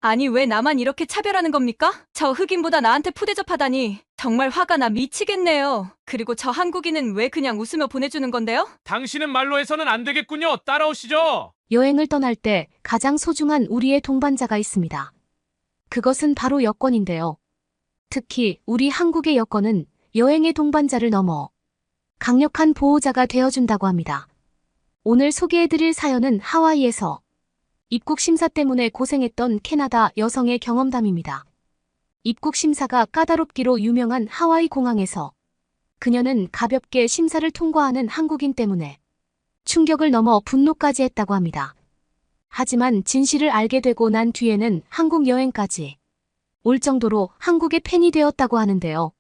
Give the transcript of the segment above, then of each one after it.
아니, 왜 나만 이렇게 차별하는 겁니까? 저 흑인보다 나한테 푸대접하다니 정말 화가 나 미치겠네요. 그리고 저 한국인은 왜 그냥 웃으며 보내주는 건데요? 당신은 말로 해서는 안 되겠군요. 따라오시죠. 여행을 떠날 때 가장 소중한 우리의 동반자가 있습니다. 그것은 바로 여권인데요. 특히 우리 한국의 여권은 여행의 동반자를 넘어 강력한 보호자가 되어준다고 합니다. 오늘 소개해드릴 사연은 하와이에서 입국 심사 때문에 고생했던 캐나다 여성의 경험담입니다. 입국 심사가 까다롭기로 유명한 하와이 공항에서 그녀는 가볍게 심사를 통과하는 한국인 때문에 충격을 넘어 분노까지 했다고 합니다. 하지만 진실을 알게 되고 난 뒤에는 한국 여행까지 올 정도로 한국의 팬이 되었다고 하는데요.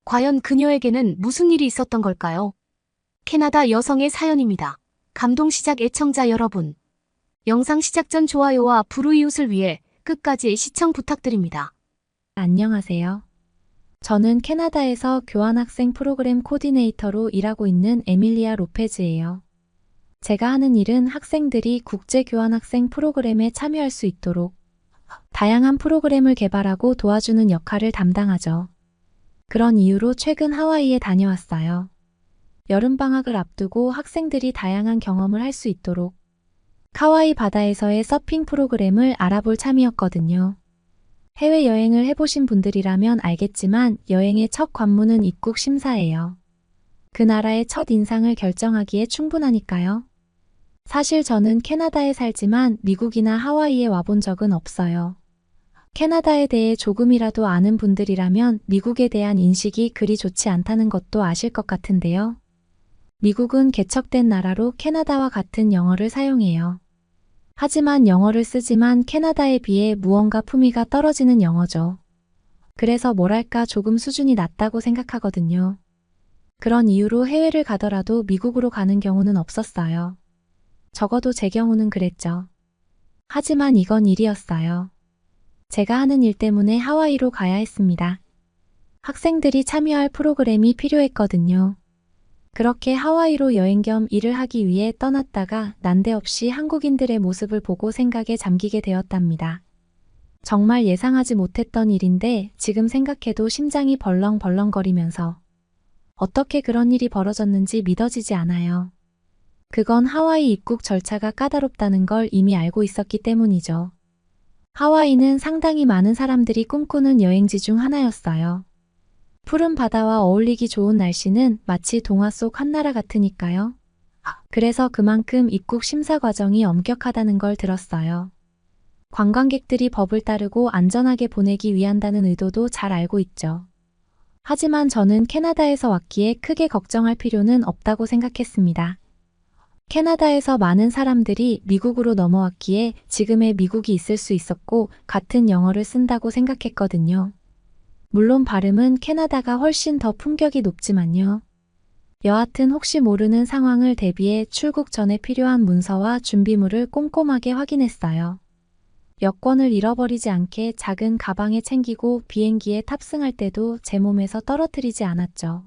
과연 그녀에게는 무슨 일이 있었던 걸까요? 캐나다 여성의 사연입니다. 감동시작 애청자 여러분. 영상 시작 전 좋아요와 불우이웃을 위해 끝까지 시청 부탁드립니다. 안녕하세요. 저는 캐나다에서 교환학생 프로그램 코디네이터로 일하고 있는 에밀리아 로페즈예요. 제가 하는 일은 학생들이 국제 교환학생 프로그램에 참여할 수 있도록 다양한 프로그램을 개발하고 도와주는 역할을 담당하죠. 그런 이유로 최근 하와이에 다녀왔어요. 여름방학을 앞두고 학생들이 다양한 경험을 할 수 있도록 하와이 바다에서의 서핑 프로그램을 알아볼 참이었거든요. 해외여행을 해보신 분들이라면 알겠지만 여행의 첫 관문은 입국 심사예요. 그 나라의 첫 인상을 결정하기에 충분하니까요. 사실 저는 캐나다에 살지만 미국이나 하와이에 와본 적은 없어요. 캐나다에 대해 조금이라도 아는 분들이라면 미국에 대한 인식이 그리 좋지 않다는 것도 아실 것 같은데요. 미국은 개척된 나라로 캐나다와 같은 영어를 사용해요. 하지만 영어를 쓰지만 캐나다에 비해 무언가 품위가 떨어지는 영어죠. 그래서 뭐랄까 조금 수준이 낮다고 생각하거든요. 그런 이유로 해외를 가더라도 미국으로 가는 경우는 없었어요. 적어도 제 경우는 그랬죠. 하지만 이건 일이었어요. 제가 하는 일 때문에 하와이로 가야 했습니다. 학생들이 참여할 프로그램이 필요했거든요. 그렇게 하와이로 여행 겸 일을 하기 위해 떠났다가 난데없이 한국인들의 모습을 보고 생각에 잠기게 되었답니다. 정말 예상하지 못했던 일인데 지금 생각해도 심장이 벌렁벌렁거리면서 어떻게 그런 일이 벌어졌는지 믿어지지 않아요. 그건 하와이 입국 절차가 까다롭다는 걸 이미 알고 있었기 때문이죠. 하와이는 상당히 많은 사람들이 꿈꾸는 여행지 중 하나였어요. 푸른 바다와 어울리기 좋은 날씨는 마치 동화 속 한나라 같으니까요. 그래서 그만큼 입국 심사 과정이 엄격하다는 걸 들었어요. 관광객들이 법을 따르고 안전하게 보내기 위한다는 의도도 잘 알고 있죠. 하지만 저는 캐나다에서 왔기에 크게 걱정할 필요는 없다고 생각했습니다. 캐나다에서 많은 사람들이 미국으로 넘어왔기에 지금의 미국이 있을 수 있었고 같은 영어를 쓴다고 생각했거든요. 물론 발음은 캐나다가 훨씬 더 품격이 높지만요. 여하튼 혹시 모르는 상황을 대비해 출국 전에 필요한 문서와 준비물을 꼼꼼하게 확인했어요. 여권을 잃어버리지 않게 작은 가방에 챙기고 비행기에 탑승할 때도 제 몸에서 떨어뜨리지 않았죠.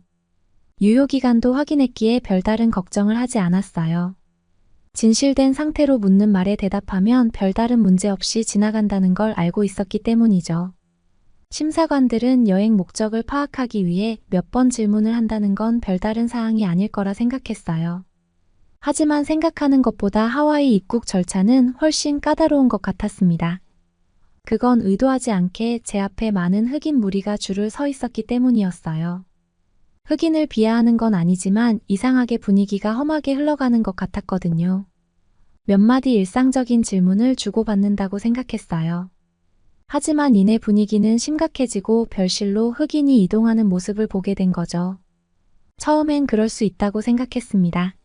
유효기간도 확인했기에 별다른 걱정을 하지 않았어요. 진실된 상태로 묻는 말에 대답하면 별다른 문제 없이 지나간다는 걸 알고 있었기 때문이죠. 심사관들은 여행 목적을 파악하기 위해 몇 번 질문을 한다는 건 별다른 사항이 아닐 거라 생각했어요. 하지만 생각하는 것보다 하와이 입국 절차는 훨씬 까다로운 것 같았습니다. 그건 의도하지 않게 제 앞에 많은 흑인 무리가 줄을 서 있었기 때문이었어요. 흑인을 비하하는 건 아니지만 이상하게 분위기가 험하게 흘러가는 것 같았거든요. 몇 마디 일상적인 질문을 주고받는다고 생각했어요. 하지만 이내 분위기는 심각해지고 별실로 흑인이 이동하는 모습을 보게 된 거죠. 처음엔 그럴 수 있다고 생각했습니다.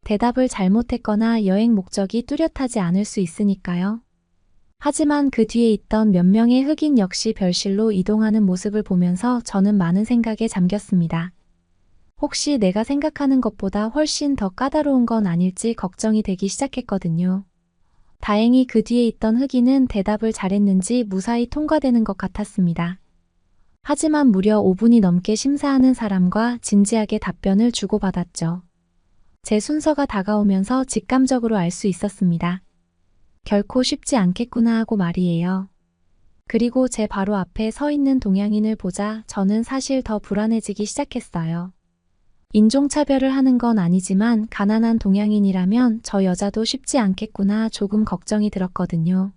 대답을 잘못했거나 여행 목적이 뚜렷하지 않을 수 있으니까요. 하지만 그 뒤에 있던 몇 명의 흑인 역시 별실로 이동하는 모습을 보면서 저는 많은 생각에 잠겼습니다. 혹시 내가 생각하는 것보다 훨씬 더 까다로운 건 아닐지 걱정이 되기 시작했거든요. 다행히 그 뒤에 있던 흑인은 대답을 잘했는지 무사히 통과되는 것 같았습니다. 하지만 무려 5분이 넘게 심사하는 사람과 진지하게 답변을 주고받았죠. 제 순서가 다가오면서 직감적으로 알 수 있었습니다. 결코 쉽지 않겠구나 하고 말이에요. 그리고 제 바로 앞에 서 있는 동양인을 보자 저는 사실 더 불안해지기 시작했어요. 인종차별을 하는 건 아니지만 가난한 동양인이라면 저 여자도 쉽지 않겠구나 조금 걱정이 들었거든요.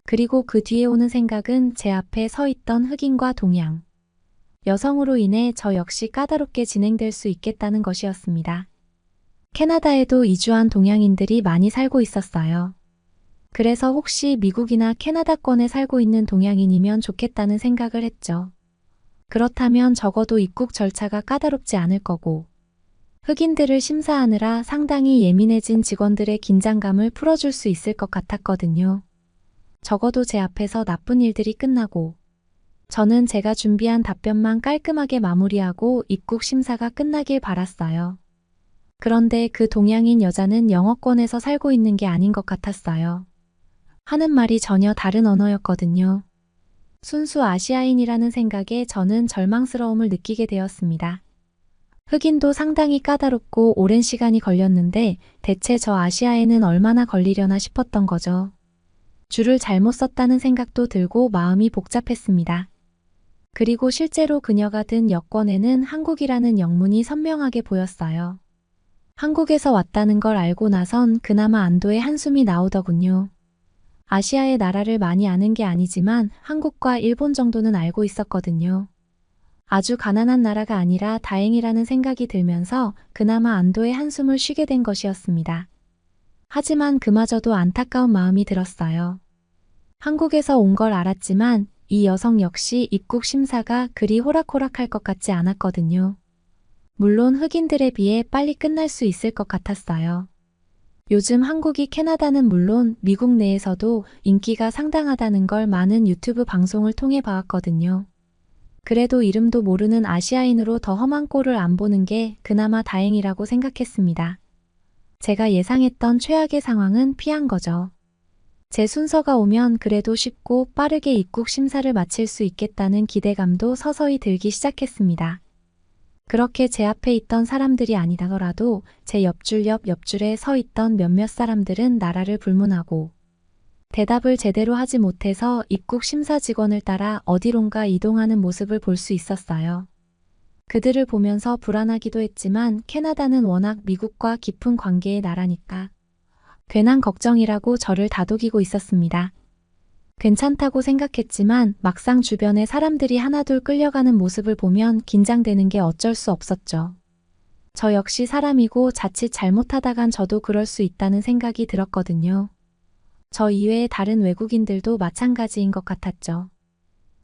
그리고 그 뒤에 오는 생각은 제 앞에 서 있던 흑인과 동양, 여성으로 인해 저 역시 까다롭게 진행될 수 있겠다는 것이었습니다. 캐나다에도 이주한 동양인들이 많이 살고 있었어요. 그래서 혹시 미국이나 캐나다권에 살고 있는 동양인이면 좋겠다는 생각을 했죠. 그렇다면 적어도 입국 절차가 까다롭지 않을 거고, 흑인들을 심사하느라 상당히 예민해진 직원들의 긴장감을 풀어줄 수 있을 것 같았거든요. 적어도 제 앞에서 나쁜 일들이 끝나고, 저는 제가 준비한 답변만 깔끔하게 마무리하고 입국 심사가 끝나길 바랐어요. 그런데 그 동양인 여자는 영어권에서 살고 있는 게 아닌 것 같았어요. 하는 말이 전혀 다른 언어였거든요. 순수 아시아인이라는 생각에 저는 절망스러움을 느끼게 되었습니다. 흑인도 상당히 까다롭고 오랜 시간이 걸렸는데 대체 저 아시아에는 얼마나 걸리려나 싶었던 거죠. 줄을 잘못 썼다는 생각도 들고 마음이 복잡했습니다. 그리고 실제로 그녀가 든 여권에는 한국이라는 영문이 선명하게 보였어요. 한국에서 왔다는 걸 알고 나선 그나마 안도의 한숨이 나오더군요. 아시아의 나라를 많이 아는 게 아니지만 한국과 일본 정도는 알고 있었거든요. 아주 가난한 나라가 아니라 다행이라는 생각이 들면서 그나마 안도의 한숨을 쉬게 된 것이었습니다. 하지만 그마저도 안타까운 마음이 들었어요. 한국에서 온 걸 알았지만 이 여성 역시 입국 심사가 그리 호락호락할 것 같지 않았거든요. 물론 흑인들에 비해 빨리 끝날 수 있을 것 같았어요. 요즘 한국이 캐나다는 물론 미국 내에서도 인기가 상당하다는 걸 많은 유튜브 방송을 통해 봐왔거든요. 그래도 이름도 모르는 아시아인으로 더 험한 꼴을 안 보는 게 그나마 다행이라고 생각했습니다. 제가 예상했던 최악의 상황은 피한 거죠. 제 순서가 오면 그래도 쉽고 빠르게 입국 심사를 마칠 수 있겠다는 기대감도 서서히 들기 시작했습니다. 그렇게 제 앞에 있던 사람들이 아니더라도 제 옆줄 옆줄에 서 있던 몇몇 사람들은 나라를 불문하고 대답을 제대로 하지 못해서 입국 심사 직원을 따라 어디론가 이동하는 모습을 볼 수 있었어요. 그들을 보면서 불안하기도 했지만 캐나다는 워낙 미국과 깊은 관계의 나라니까 괜한 걱정이라고 저를 다독이고 있었습니다. 괜찮다고 생각했지만 막상 주변에 사람들이 하나둘 끌려가는 모습을 보면 긴장되는 게 어쩔 수 없었죠. 저 역시 사람이고 자칫 잘못하다간 저도 그럴 수 있다는 생각이 들었거든요. 저 이외의 다른 외국인들도 마찬가지인 것 같았죠.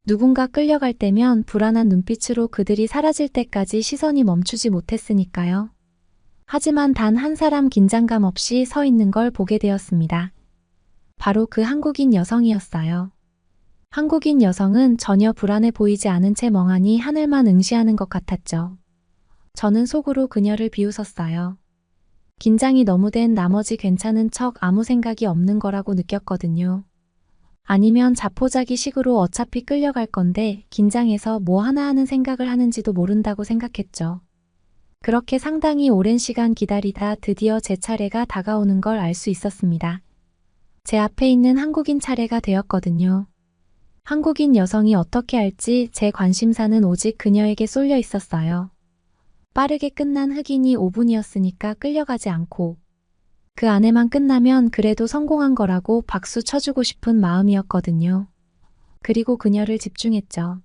누군가 끌려갈 때면 불안한 눈빛으로 그들이 사라질 때까지 시선이 멈추지 못했으니까요. 하지만 단 한 사람 긴장감 없이 서 있는 걸 보게 되었습니다. 바로 그 한국인 여성이었어요. 한국인 여성은 전혀 불안해 보이지 않은 채 멍하니 하늘만 응시하는 것 같았죠. 저는 속으로 그녀를 비웃었어요. 긴장이 너무 된 나머지 괜찮은 척 아무 생각이 없는 거라고 느꼈거든요. 아니면 자포자기식으로 어차피 끌려갈 건데 긴장해서 뭐 하나 하는 생각을 하는지도 모른다고 생각했죠. 그렇게 상당히 오랜 시간 기다리다 드디어 제 차례가 다가오는 걸 알 수 있었습니다. 제 앞에 있는 한국인 차례가 되었거든요. 한국인 여성이 어떻게 할지 제 관심사는 오직 그녀에게 쏠려 있었어요. 빠르게 끝난 흑인이 5분이었으니까 끌려가지 않고 그 안에만 끝나면 그래도 성공한 거라고 박수 쳐주고 싶은 마음이었거든요. 그리고 그녀를 집중했죠.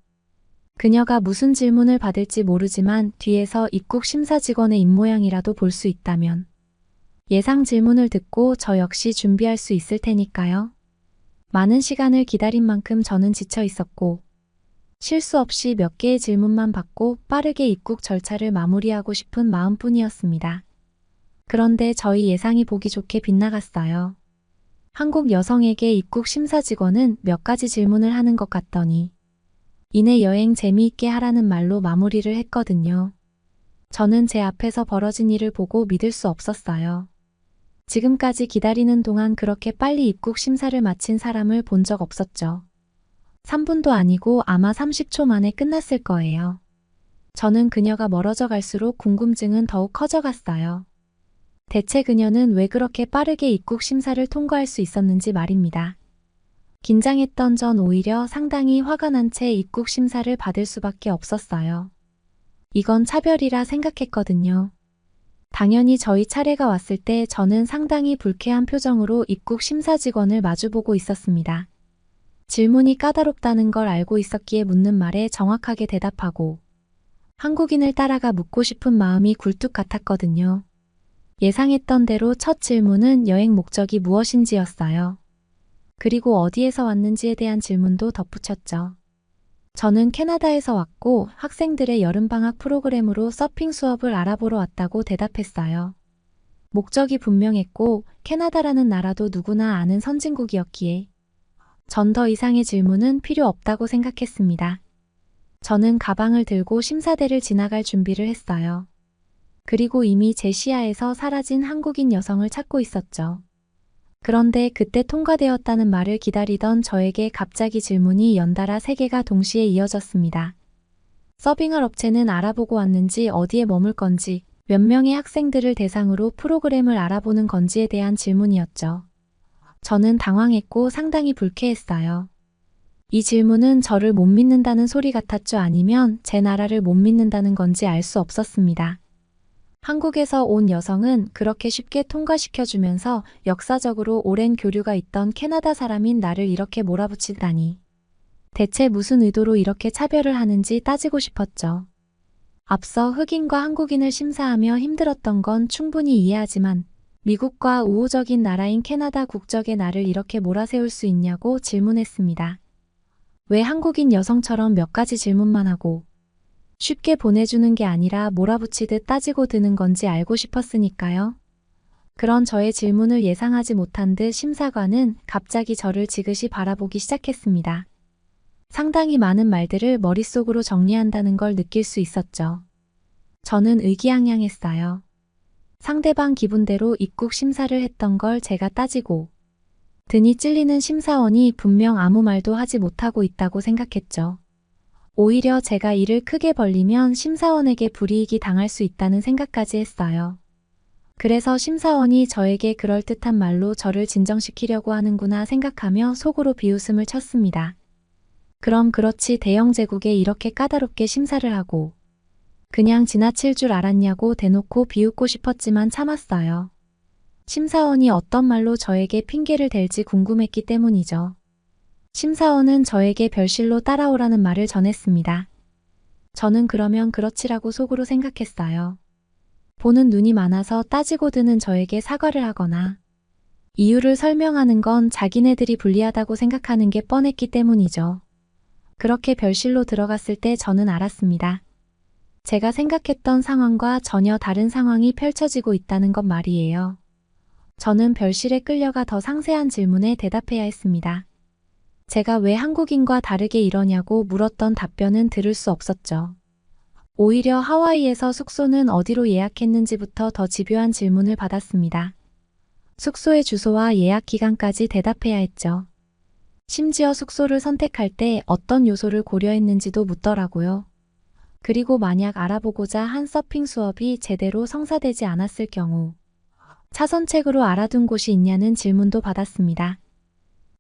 그녀가 무슨 질문을 받을지 모르지만 뒤에서 입국 심사 직원의 입모양이라도 볼 수 있다면 예상 질문을 듣고 저 역시 준비할 수 있을 테니까요. 많은 시간을 기다린 만큼 저는 지쳐 있었고 실수 없이 몇 개의 질문만 받고 빠르게 입국 절차를 마무리하고 싶은 마음뿐이었습니다. 그런데 저희 예상이 보기 좋게 빗나갔어요. 한국 여성에게 입국 심사 직원은 몇 가지 질문을 하는 것 같더니 이내 여행 재미있게 하라는 말로 마무리를 했거든요. 저는 제 앞에서 벌어진 일을 보고 믿을 수 없었어요. 지금까지 기다리는 동안 그렇게 빨리 입국 심사를 마친 사람을 본 적 없었죠. 3분도 아니고 아마 30초 만에 끝났을 거예요. 저는 그녀가 멀어져 갈수록 궁금증은 더욱 커져갔어요. 대체 그녀는 왜 그렇게 빠르게 입국 심사를 통과할 수 있었는지 말입니다. 긴장했던 전 오히려 상당히 화가 난 채 입국 심사를 받을 수밖에 없었어요. 이건 차별이라 생각했거든요. 당연히 저희 차례가 왔을 때 저는 상당히 불쾌한 표정으로 입국 심사 직원을 마주보고 있었습니다. 질문이 까다롭다는 걸 알고 있었기에 묻는 말에 정확하게 대답하고 한국인을 따라가 묻고 싶은 마음이 굴뚝 같았거든요. 예상했던 대로 첫 질문은 여행 목적이 무엇인지였어요. 그리고 어디에서 왔는지에 대한 질문도 덧붙였죠. 저는 캐나다에서 왔고 학생들의 여름방학 프로그램으로 서핑 수업을 알아보러 왔다고 대답했어요. 목적이 분명했고 캐나다라는 나라도 누구나 아는 선진국이었기에 전 더 이상의 질문은 필요 없다고 생각했습니다. 저는 가방을 들고 심사대를 지나갈 준비를 했어요. 그리고 이미 제 시야에서 사라진 한국인 여성을 찾고 있었죠. 그런데 그때 통과되었다는 말을 기다리던 저에게 갑자기 질문이 연달아 3개가 동시에 이어졌습니다. 서빙할 업체는 알아보고 왔는지, 어디에 머물 건지, 몇 명의 학생들을 대상으로 프로그램을 알아보는 건지에 대한 질문이었죠. 저는 당황했고 상당히 불쾌했어요. 이 질문은 저를 못 믿는다는 소리 같았죠. 아니면 제 나라를 못 믿는다는 건지 알 수 없었습니다. 한국에서 온 여성은 그렇게 쉽게 통과시켜주면서 역사적으로 오랜 교류가 있던 캐나다 사람인 나를 이렇게 몰아붙이다니. 대체 무슨 의도로 이렇게 차별을 하는지 따지고 싶었죠. 앞서 흑인과 한국인을 심사하며 힘들었던 건 충분히 이해하지만 미국과 우호적인 나라인 캐나다 국적의 나를 이렇게 몰아세울 수 있냐고 질문했습니다. 왜 한국인 여성처럼 몇 가지 질문만 하고 쉽게 보내주는 게 아니라 몰아붙이듯 따지고 드는 건지 알고 싶었으니까요. 그런 저의 질문을 예상하지 못한 듯 심사관은 갑자기 저를 지그시 바라보기 시작했습니다. 상당히 많은 말들을 머릿속으로 정리한다는 걸 느낄 수 있었죠. 저는 의기양양했어요. 상대방 기분대로 입국 심사를 했던 걸 제가 따지고 등이 찔리는 심사원이 분명 아무 말도 하지 못하고 있다고 생각했죠. 오히려 제가 이를 크게 벌리면 심사원에게 불이익이 당할 수 있다는 생각까지 했어요. 그래서 심사원이 저에게 그럴듯한 말로 저를 진정시키려고 하는구나 생각하며 속으로 비웃음을 쳤습니다. 그럼 그렇지 대영 제국에 이렇게 까다롭게 심사를 하고 그냥 지나칠 줄 알았냐고 대놓고 비웃고 싶었지만 참았어요. 심사원이 어떤 말로 저에게 핑계를 댈지 궁금했기 때문이죠. 심사원은 저에게 별실로 따라오라는 말을 전했습니다. 저는 그러면 그렇지라고 속으로 생각했어요. 보는 눈이 많아서 따지고 드는 저에게 사과를 하거나 이유를 설명하는 건 자기네들이 불리하다고 생각하는 게 뻔했기 때문이죠. 그렇게 별실로 들어갔을 때 저는 알았습니다. 제가 생각했던 상황과 전혀 다른 상황이 펼쳐지고 있다는 것 말이에요. 저는 별실에 끌려가 더 상세한 질문에 대답해야 했습니다. 제가 왜 한국인과 다르게 이러냐고 물었던 답변은 들을 수 없었죠. 오히려 하와이에서 숙소는 어디로 예약했는지부터 더 집요한 질문을 받았습니다. 숙소의 주소와 예약 기간까지 대답해야 했죠. 심지어 숙소를 선택할 때 어떤 요소를 고려했는지도 묻더라고요. 그리고 만약 알아보고자 한 서핑 수업이 제대로 성사되지 않았을 경우 차선책으로 알아둔 곳이 있냐는 질문도 받았습니다.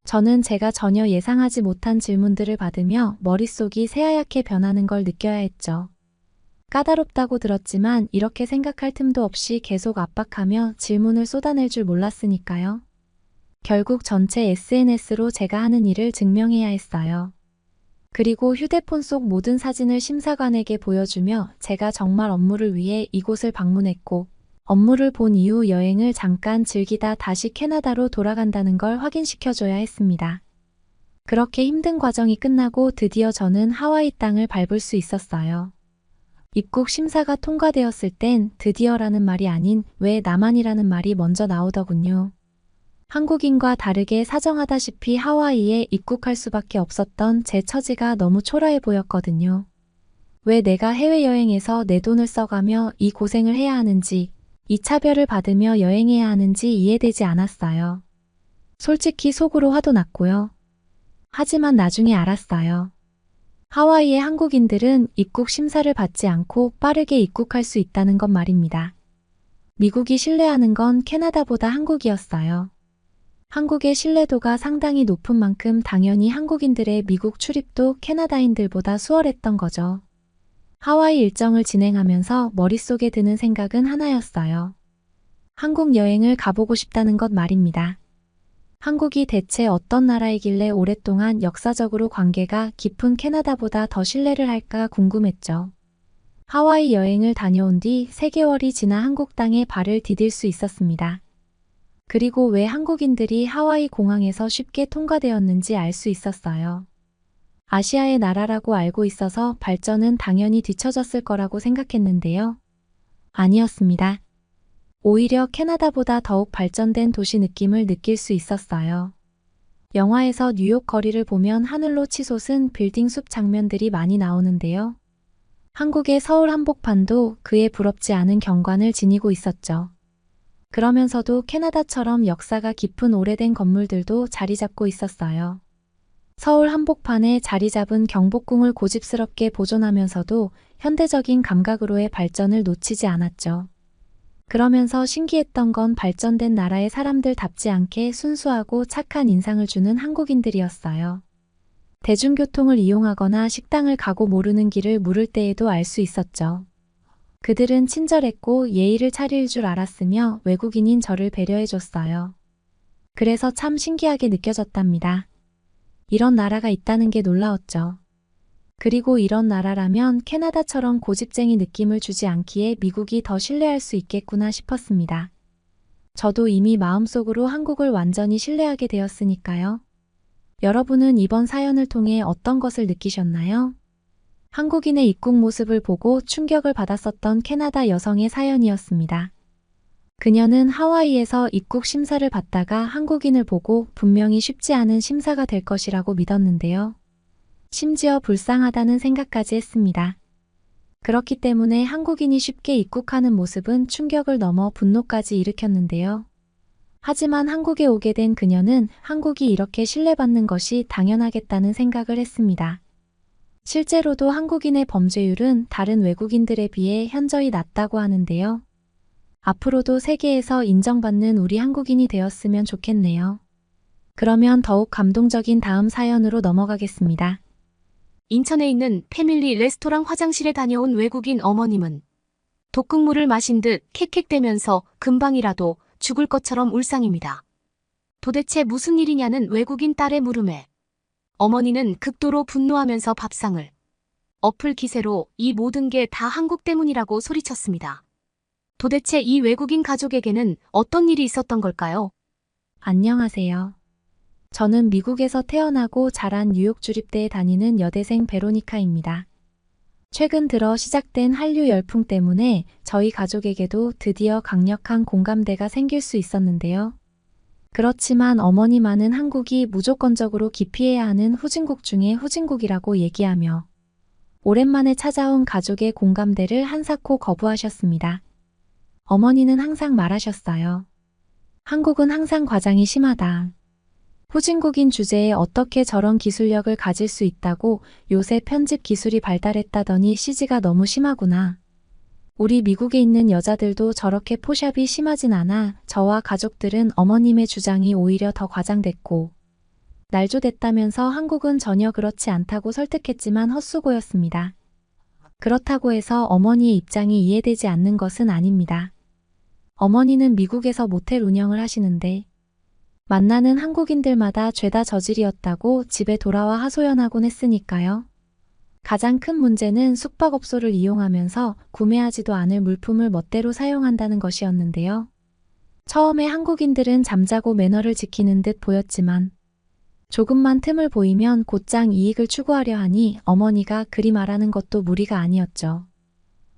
저는 제가 전혀 예상하지 못한 질문들을 받으며 머릿속이 새하얗게 변하는 걸 느껴야 했죠. 까다롭다고 들었지만 이렇게 생각할 틈도 없이 계속 압박하며 질문을 쏟아낼 줄 몰랐으니까요. 결국 전체 SNS로 제가 하는 일을 증명해야 했어요. 그리고 휴대폰 속 모든 사진을 심사관에게 보여주며 제가 정말 업무를 위해 이곳을 방문했고 업무를 본 이후 여행을 잠깐 즐기다 다시 캐나다로 돌아간다는 걸 확인시켜줘야 했습니다. 그렇게 힘든 과정이 끝나고 드디어 저는 하와이 땅을 밟을 수 있었어요. 입국 심사가 통과되었을 땐 드디어라는 말이 아닌 왜 나만이라는 말이 먼저 나오더군요. 한국인과 다르게 사정하다시피 하와이에 입국할 수밖에 없었던 제 처지가 너무 초라해 보였거든요. 왜 내가 해외여행에서 내 돈을 써가며 이 고생을 해야 하는지, 이 차별을 받으며 여행해야 하는지 이해되지 않았어요. 솔직히 속으로 화도 났고요. 하지만 나중에 알았어요. 하와이의 한국인들은 입국 심사를 받지 않고 빠르게 입국할 수 있다는 것 말입니다. 미국이 신뢰하는 건 캐나다보다 한국이었어요. 한국의 신뢰도가 상당히 높은 만큼 당연히 한국인들의 미국 출입도 캐나다인들보다 수월했던 거죠. 하와이 일정을 진행하면서 머릿속에 드는 생각은 하나였어요. 한국 여행을 가보고 싶다는 것 말입니다. 한국이 대체 어떤 나라이길래 오랫동안 역사적으로 관계가 깊은 캐나다보다 더 신뢰를 할까 궁금했죠. 하와이 여행을 다녀온 뒤 3개월이 지나 한국 땅에 발을 디딜 수 있었습니다. 그리고 왜 한국인들이 하와이 공항에서 쉽게 통과되었는지 알 수 있었어요. 아시아의 나라라고 알고 있어서 발전은 당연히 뒤처졌을 거라고 생각했는데요. 아니었습니다. 오히려 캐나다보다 더욱 발전된 도시 느낌을 느낄 수 있었어요. 영화에서 뉴욕 거리를 보면 하늘로 치솟은 빌딩 숲 장면들이 많이 나오는데요. 한국의 서울 한복판도 그에 부럽지 않은 경관을 지니고 있었죠. 그러면서도 캐나다처럼 역사가 깊은 오래된 건물들도 자리 잡고 있었어요. 서울 한복판에 자리 잡은 경복궁을 고집스럽게 보존하면서도 현대적인 감각으로의 발전을 놓치지 않았죠. 그러면서 신기했던 건 발전된 나라의 사람들답지 않게 순수하고 착한 인상을 주는 한국인들이었어요. 대중교통을 이용하거나 식당을 가고 모르는 길을 물을 때에도 알 수 있었죠. 그들은 친절했고 예의를 차릴 줄 알았으며 외국인인 저를 배려해줬어요. 그래서 참 신기하게 느껴졌답니다. 이런 나라가 있다는 게 놀라웠죠. 그리고 이런 나라라면 캐나다처럼 고집쟁이 느낌을 주지 않기에 미국이 더 신뢰할 수 있겠구나 싶었습니다. 저도 이미 마음속으로 한국을 완전히 신뢰하게 되었으니까요. 여러분은 이번 사연을 통해 어떤 것을 느끼셨나요? 한국인의 입국 모습을 보고 충격을 받았었던 캐나다 여성의 사연이었습니다. 그녀는 하와이에서 입국 심사를 받다가 한국인을 보고 분명히 쉽지 않은 심사가 될 것이라고 믿었는데요. 심지어 불쌍하다는 생각까지 했습니다. 그렇기 때문에 한국인이 쉽게 입국하는 모습은 충격을 넘어 분노까지 일으켰는데요. 하지만 한국에 오게 된 그녀는 한국이 이렇게 신뢰받는 것이 당연하겠다는 생각을 했습니다. 실제로도 한국인의 범죄율은 다른 외국인들에 비해 현저히 낮다고 하는데요. 앞으로도 세계에서 인정받는 우리 한국인이 되었으면 좋겠네요. 그러면 더욱 감동적인 다음 사연으로 넘어가겠습니다. 인천에 있는 패밀리 레스토랑 화장실에 다녀온 외국인 어머님은 독극물을 마신 듯 캑캑대면서 금방이라도 죽을 것처럼 울상입니다. 도대체 무슨 일이냐는 외국인 딸의 물음에 어머니는 극도로 분노하면서 밥상을 엎을 기세로 이 모든 게 다 한국 때문이라고 소리쳤습니다. 도대체 이 외국인 가족에게는 어떤 일이 있었던 걸까요? 안녕하세요. 저는 미국에서 태어나고 자란 뉴욕 주립대에 다니는 여대생 베로니카입니다. 최근 들어 시작된 한류 열풍 때문에 저희 가족에게도 드디어 강력한 공감대가 생길 수 있었는데요. 그렇지만 어머니만은 한국이 무조건적으로 기피해야 하는 후진국 중에 후진국이라고 얘기하며 오랜만에 찾아온 가족의 공감대를 한사코 거부하셨습니다. 어머니는 항상 말하셨어요. 한국은 항상 과장이 심하다. 후진국인 주제에 어떻게 저런 기술력을 가질 수 있다고 요새 편집 기술이 발달했다더니 CG가 너무 심하구나. 우리 미국에 있는 여자들도 저렇게 포샵이 심하진 않아 저와 가족들은 어머님의 주장이 오히려 더 과장됐고 날조됐다면서 한국은 전혀 그렇지 않다고 설득했지만 헛수고였습니다. 그렇다고 해서 어머니의 입장이 이해되지 않는 것은 아닙니다. 어머니는 미국에서 모텔 운영을 하시는데 만나는 한국인들마다 죄다 저질이었다고 집에 돌아와 하소연하곤 했으니까요. 가장 큰 문제는 숙박업소를 이용하면서 구매하지도 않을 물품을 멋대로 사용한다는 것이었는데요. 처음에 한국인들은 잠자고 매너를 지키는 듯 보였지만 조금만 틈을 보이면 곧장 이익을 추구하려 하니 어머니가 그리 말하는 것도 무리가 아니었죠.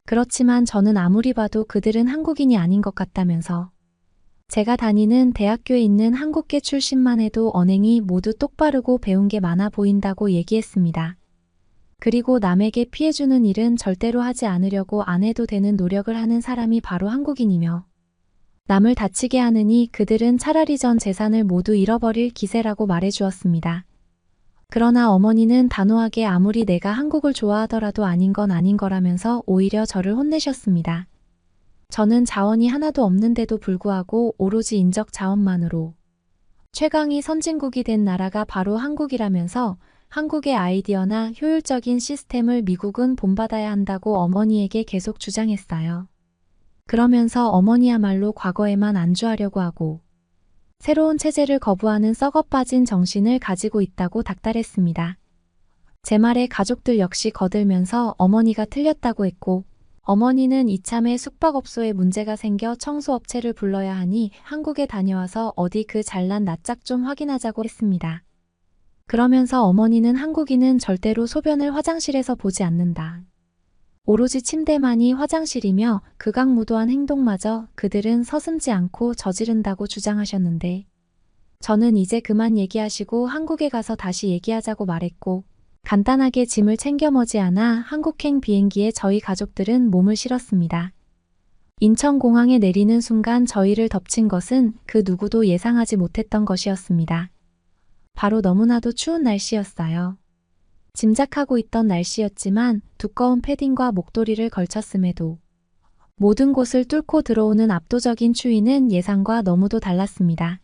그렇지만 저는 아무리 봐도 그들은 한국인이 아닌 것 같다면서 제가 다니는 대학교에 있는 한국계 출신만 해도 언행이 모두 똑바르고 배운 게 많아 보인다고 얘기했습니다. 그리고 남에게 피해주는 일은 절대로 하지 않으려고 안 해도 되는 노력을 하는 사람이 바로 한국인이며 남을 다치게 하느니 그들은 차라리 전 재산을 모두 잃어버릴 기세라고 말해주었습니다. 그러나 어머니는 단호하게 아무리 내가 한국을 좋아하더라도 아닌 건 아닌 거라면서 오히려 저를 혼내셨습니다. 저는 자원이 하나도 없는데도 불구하고 오로지 인적 자원만으로 최강의 선진국이 된 나라가 바로 한국이라면서 한국의 아이디어나 효율적인 시스템을 미국은 본받아야 한다고 어머니에게 계속 주장했어요. 그러면서 어머니야말로 과거에만 안주하려고 하고 새로운 체제를 거부하는 썩어빠진 정신을 가지고 있다고 닥달했습니다. 제 말에 가족들 역시 거들면서 어머니가 틀렸다고 했고, 어머니는 이참에 숙박업소에 문제가 생겨 청소업체를 불러야 하니 한국에 다녀와서 어디 그 잘난 낯짝 좀 확인하자고 했습니다. 그러면서 어머니는 한국인은 절대로 소변을 화장실에서 보지 않는다. 오로지 침대만이 화장실이며 극악무도한 행동마저 그들은 서슴지 않고 저지른다고 주장하셨는데, 저는 이제 그만 얘기하시고 한국에 가서 다시 얘기하자고 말했고, 간단하게 짐을 챙겨 머지않아 한국행 비행기에 저희 가족들은 몸을 실었습니다. 인천공항에 내리는 순간 저희를 덮친 것은 그 누구도 예상하지 못했던 것이었습니다. 바로 너무나도 추운 날씨였어요. 짐작하고 있던 날씨였지만 두꺼운 패딩과 목도리를 걸쳤음에도 모든 곳을 뚫고 들어오는 압도적인 추위는 예상과 너무도 달랐습니다.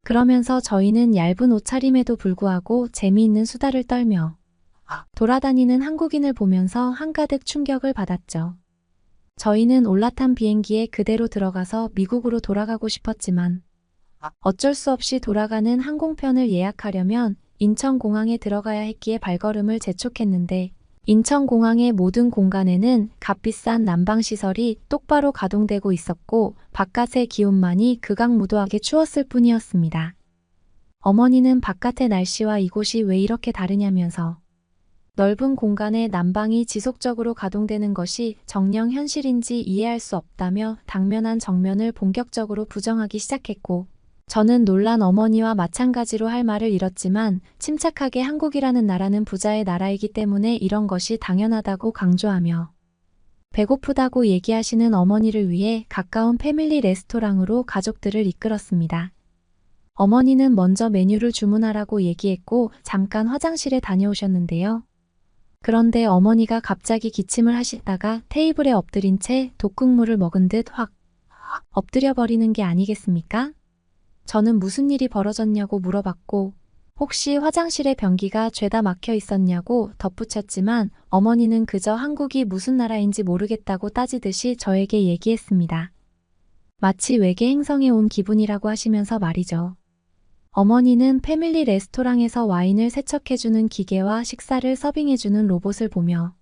그러면서 저희는 얇은 옷차림에도 불구하고 재미있는 수다를 떨며 돌아다니는 한국인을 보면서 한가득 충격을 받았죠. 저희는 올라탄 비행기에 그대로 들어가서 미국으로 돌아가고 싶었지만 어쩔 수 없이 돌아가는 항공편을 예약하려면 인천공항에 들어가야 했기에 발걸음을 재촉했는데, 인천공항의 모든 공간에는 값비싼 난방시설이 똑바로 가동되고 있었고 바깥의 기온만이 극악무도하게 추웠을 뿐이었습니다. 어머니는 바깥의 날씨와 이곳이 왜 이렇게 다르냐면서 넓은 공간에 난방이 지속적으로 가동되는 것이 정녕 현실인지 이해할 수 없다며 당면한 정면을 본격적으로 부정하기 시작했고, 저는 놀란 어머니와 마찬가지로 할 말을 잃었지만 침착하게 한국이라는 나라는 부자의 나라이기 때문에 이런 것이 당연하다고 강조하며 배고프다고 얘기하시는 어머니를 위해 가까운 패밀리 레스토랑으로 가족들을 이끌었습니다. 어머니는 먼저 메뉴를 주문하라고 얘기했고 잠깐 화장실에 다녀오셨는데요. 그런데 어머니가 갑자기 기침을 하시다가 테이블에 엎드린 채 독극물을 먹은 듯 확 엎드려버리는 게 아니겠습니까? 저는 무슨 일이 벌어졌냐고 물어봤고 혹시 화장실에 변기가 죄다 막혀 있었냐고 덧붙였지만 어머니는 그저 한국이 무슨 나라인지 모르겠다고 따지듯이 저에게 얘기했습니다. 마치 외계 행성에 온 기분이라고 하시면서 말이죠. 어머니는 패밀리 레스토랑에서 와인을 세척해주는 기계와 식사를 서빙해주는 로봇을 보며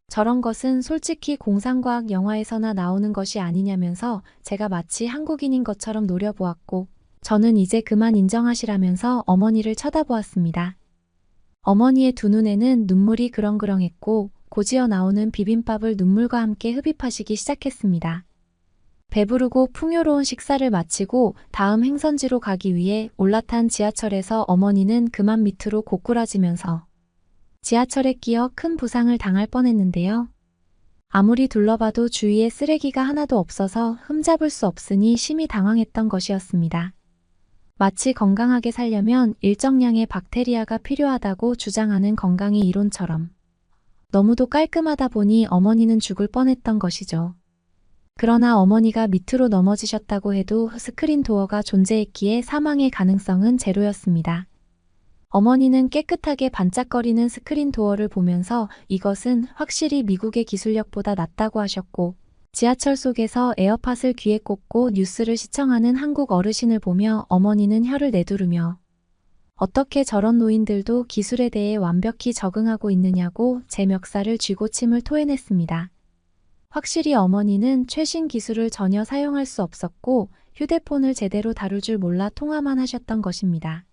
저런 것은 솔직히 공상과학 영화에서나 나오는 것이 아니냐면서 제가 마치 한국인인 것처럼 노려보았고 저는 이제 그만 인정하시라면서 어머니를 쳐다보았습니다. 어머니의 두 눈에는 눈물이 그렁그렁했고 고지어 나오는 비빔밥을 눈물과 함께 흡입하시기 시작했습니다. 배부르고 풍요로운 식사를 마치고 다음 행선지로 가기 위해 올라탄 지하철에서 어머니는 그만 밑으로 고꾸라지면서 지하철에 끼어 큰 부상을 당할 뻔했는데요. 아무리 둘러봐도 주위에 쓰레기가 하나도 없어서 흠잡을 수 없으니 심히 당황했던 것이었습니다. 마치 건강하게 살려면 일정량의 박테리아가 필요하다고 주장하는 건강의 이론처럼 너무도 깔끔하다 보니 어머니는 죽을 뻔했던 것이죠. 그러나 어머니가 밑으로 넘어지셨다고 해도 스크린 도어가 존재했기에 사망의 가능성은 제로였습니다. 어머니는 깨끗하게 반짝거리는 스크린 도어를 보면서 이것은 확실히 미국의 기술력보다 낫다고 하셨고 지하철 속에서 에어팟을 귀에 꽂고 뉴스를 시청하는 한국 어르신을 보며 어머니는 혀를 내두르며 어떻게 저런 노인들도 기술에 대해 완벽히 적응하고 있느냐고 제 멱살을 쥐고 침을 토해냈습니다. 확실히 어머니는 최신 기술을 전혀 사용할 수 없었고 휴대폰을 제대로 다룰 줄 몰라 통화만 하셨던 것입니다.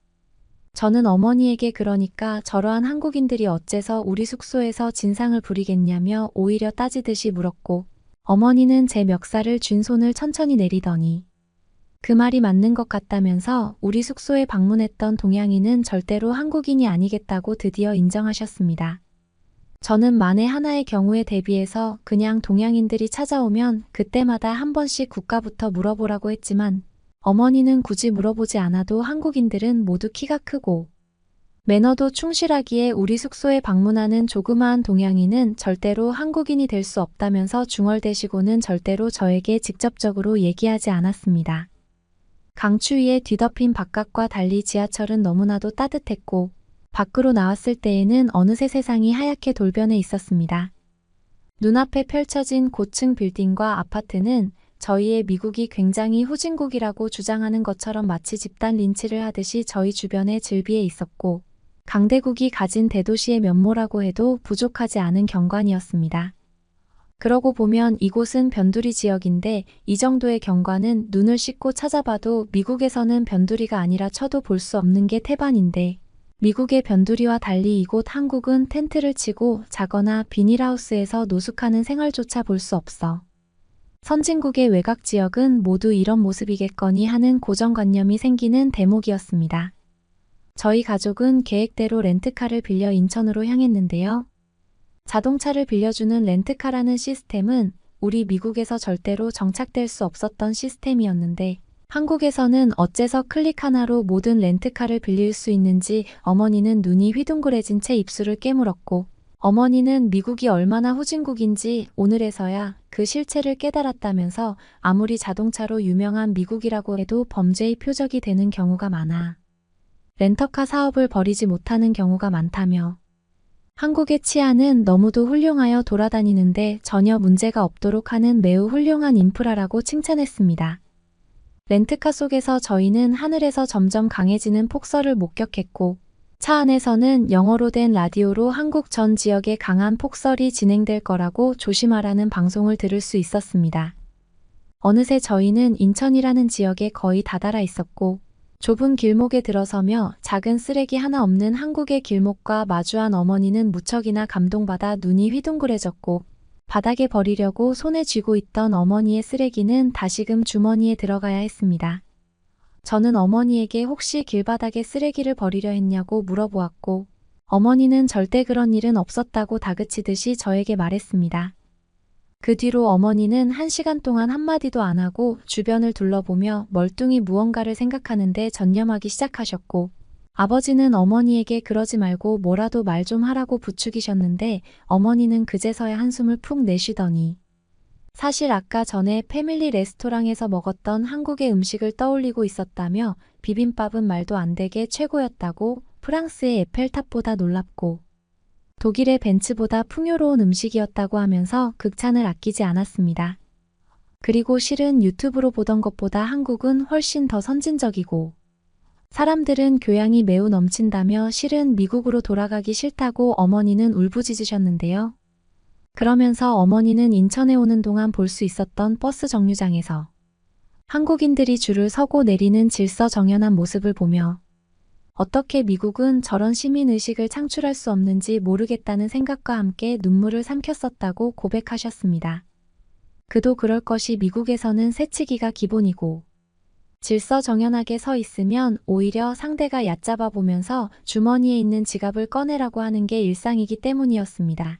저는 어머니에게 그러니까 저러한 한국인들이 어째서 우리 숙소에서 진상을 부리겠냐며 오히려 따지듯이 물었고 어머니는 제 멱살을 쥔 손을 천천히 내리더니 그 말이 맞는 것 같다면서 우리 숙소에 방문했던 동양인은 절대로 한국인이 아니겠다고 드디어 인정하셨습니다. 저는 만에 하나의 경우에 대비해서 그냥 동양인들이 찾아오면 그때마다 한 번씩 국가부터 물어보라고 했지만 어머니는 굳이 물어보지 않아도 한국인들은 모두 키가 크고 매너도 충실하기에 우리 숙소에 방문하는 조그마한 동양인은 절대로 한국인이 될 수 없다면서 중얼대시고는 절대로 저에게 직접적으로 얘기하지 않았습니다. 강추위에 뒤덮인 바깥과 달리 지하철은 너무나도 따뜻했고 밖으로 나왔을 때에는 어느새 세상이 하얗게 돌변해 있었습니다. 눈앞에 펼쳐진 고층 빌딩과 아파트는 저희의 미국이 굉장히 후진국이라고 주장하는 것처럼 마치 집단 린치를 하듯이 저희 주변에 즐비해 있었고 강대국이 가진 대도시의 면모라고 해도 부족하지 않은 경관이었습니다. 그러고 보면 이곳은 변두리 지역인데 이 정도의 경관은 눈을 씻고 찾아봐도 미국에서는 변두리가 아니라 쳐도 볼 수 없는 게 태반인데 미국의 변두리와 달리 이곳 한국은 텐트를 치고 자거나 비닐하우스에서 노숙하는 생활조차 볼 수 없어. 선진국의 외곽 지역은 모두 이런 모습이겠거니 하는 고정관념이 생기는 대목이었습니다. 저희 가족은 계획대로 렌트카를 빌려 인천으로 향했는데요. 자동차를 빌려주는 렌트카라는 시스템은 우리 미국에서 절대로 정착될 수 없었던 시스템이었는데 한국에서는 어째서 클릭 하나로 모든 렌트카를 빌릴 수 있는지 어머니는 눈이 휘둥그레진 채 입술을 깨물었고 어머니는 미국이 얼마나 후진국인지 오늘에서야 그 실체를 깨달았다면서 아무리 자동차로 유명한 미국이라고 해도 범죄의 표적이 되는 경우가 많아 렌터카 사업을 벌이지 못하는 경우가 많다며 한국의 치안은 너무도 훌륭하여 돌아다니는데 전혀 문제가 없도록 하는 매우 훌륭한 인프라라고 칭찬했습니다. 렌트카 속에서 저희는 하늘에서 점점 강해지는 폭설을 목격했고 차 안에서는 영어로 된 라디오로 한국 전 지역에 강한 폭설이 진행될 거라고 조심하라는 방송을 들을 수 있었습니다. 어느새 저희는 인천이라는 지역에 거의 다다라 있었고 좁은 길목에 들어서며 작은 쓰레기 하나 없는 한국의 길목과 마주한 어머니는 무척이나 감동받아 눈이 휘둥그레졌고 바닥에 버리려고 손에 쥐고 있던 어머니의 쓰레기는 다시금 주머니에 들어가야 했습니다. 저는 어머니에게 혹시 길바닥에 쓰레기를 버리려 했냐고 물어보았고 어머니는 절대 그런 일은 없었다고 다그치듯이 저에게 말했습니다. 그 뒤로 어머니는 1시간 동안 한마디도 안 하고 주변을 둘러보며 멀뚱히 무언가를 생각하는데 전념하기 시작하셨고 아버지는 어머니에게 그러지 말고 뭐라도 말 좀 하라고 부추기셨는데 어머니는 그제서야 한숨을 푹 내쉬더니 사실 아까 전에 패밀리 레스토랑에서 먹었던 한국의 음식을 떠올리고 있었다며 비빔밥은 말도 안 되게 최고였다고 프랑스의 에펠탑보다 놀랍고 독일의 벤츠보다 풍요로운 음식이었다고 하면서 극찬을 아끼지 않았습니다. 그리고 실은 유튜브로 보던 것보다 한국은 훨씬 더 선진적이고 사람들은 교양이 매우 넘친다며 실은 미국으로 돌아가기 싫다고 어머니는 울부짖으셨는데요. 그러면서 어머니는 인천에 오는 동안 볼 수 있었던 버스 정류장에서 한국인들이 줄을 서고 내리는 질서정연한 모습을 보며 어떻게 미국은 저런 시민의식을 창출할 수 없는지 모르겠다는 생각과 함께 눈물을 삼켰었다고 고백하셨습니다. 그도 그럴 것이 미국에서는 새치기가 기본이고 질서정연하게 서 있으면 오히려 상대가 얕잡아 보면서 주머니에 있는 지갑을 꺼내라고 하는 게 일상이기 때문이었습니다.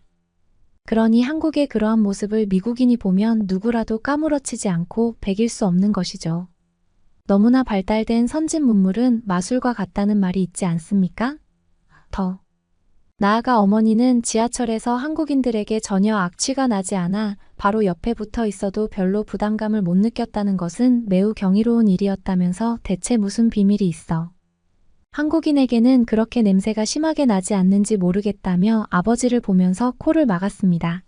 그러니 한국의 그러한 모습을 미국인이 보면 누구라도 까무러치지 않고 배길 수 없는 것이죠. 너무나 발달된 선진 문물은 마술과 같다는 말이 있지 않습니까? 더 나아가 어머니는 지하철에서 한국인들에게 전혀 악취가 나지 않아 바로 옆에 붙어 있어도 별로 부담감을 못 느꼈다는 것은 매우 경이로운 일이었다면서 대체 무슨 비밀이 있어 한국인에게는 그렇게 냄새가 심하게 나지 않는지 모르겠다며 아버지를 보면서 코를 막았습니다.